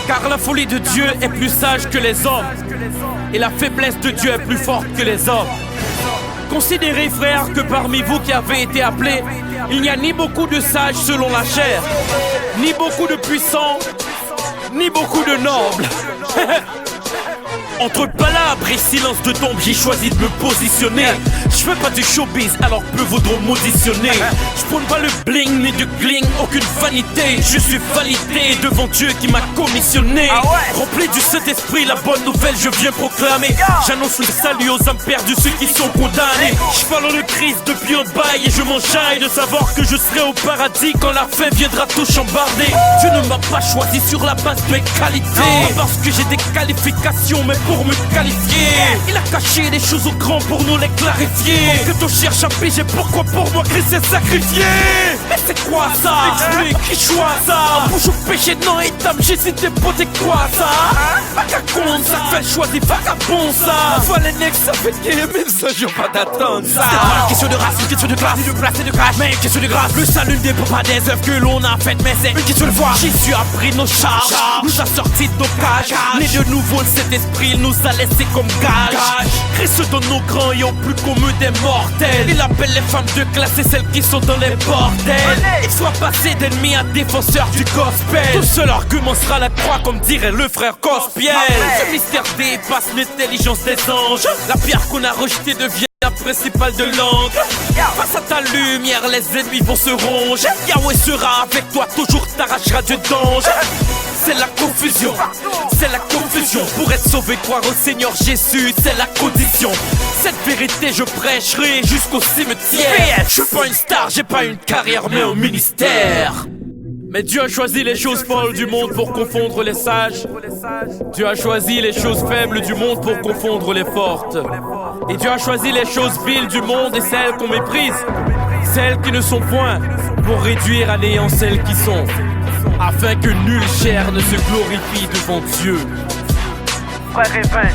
Car la folie de Dieu est plus sage que les hommes, et la faiblesse de Dieu est plus forte que les hommes. Considérez, frères, que parmi vous qui avez été appelés, il n'y a ni beaucoup de sages selon la chair, ni beaucoup de puissants, ni beaucoup de nobles. Entre palabres et silence de tombe, j'ai choisi de me positionner. Je fais pas du showbiz, alors peu vaudront m'auditionner. Je prône pas le bling ni du gling, aucune vanité. Je suis validé devant Dieu qui m'a commissionné. Rempli du Saint-Esprit, la bonne nouvelle je viens proclamer. J'annonce le salut aux âmes perdues, ceux qui sont condamnés. Je parle le Christ depuis un bail et je m'enjaille de savoir que je serai au paradis quand la fin viendra tout chambarder. Dieu ne m'a pas choisi sur la base de mes qualités, parce que j'ai des qualifications, mais pour me qualifier, il a caché des choses aux grands pour nous les clarifier. Que tu cherches à piger, pourquoi pour moi Christ s'est sacrifié? Mais c'est quoi ça? Explique, qui choisit ça? Bouge au péché, non et dame, j'ai cité pour t'es quoi ça? Vagabond, ça fait choisir vagabond ça. Fallait que ça fait qu'il même ça, j'ai pas d'attendre ça. C'est pas une question de race, une question de classe, ni de place et de crash, mais une question de grâce. Le salut ne dépend pas des œuvres que l'on a faites, mais c'est une question de foi. Jésus a pris nos charges, nous a sortis de nos cages. Né de nouveau, le Saint-Esprit nous a laissé comme gage. Christ donne nos grands et au plus commun des mortels. Il appelle les femmes de classe et celles qui sont dans les bordels. Il soit passé d'ennemi à défenseur du gospel. Tout seul argument sera la croix, comme dirait le frère Cospiel. Ce mystère dépasse l'intelligence des anges. La pierre qu'on a rejetée devient la principale de l'angle. Face à ta lumière, les ennemis vont se ronger. Yahweh sera avec toi, toujours t'arrachera du danger. C'est la confusion, c'est la confusion. Pour être sauvé, croire au Seigneur Jésus, c'est la condition. Cette vérité, je prêcherai jusqu'au cimetière. Je suis pas une star, j'ai pas une carrière, mais un ministère. Mais Dieu a choisi les choses folles du monde pour confondre les sages. Dieu a choisi les choses faibles du monde pour confondre les fortes. Et Dieu a choisi les choses viles du monde et celles qu'on méprise, celles qui ne sont point, pour réduire à néant celles qui sont, afin que nulle chair ne se glorifie devant Dieu. Frère et vin.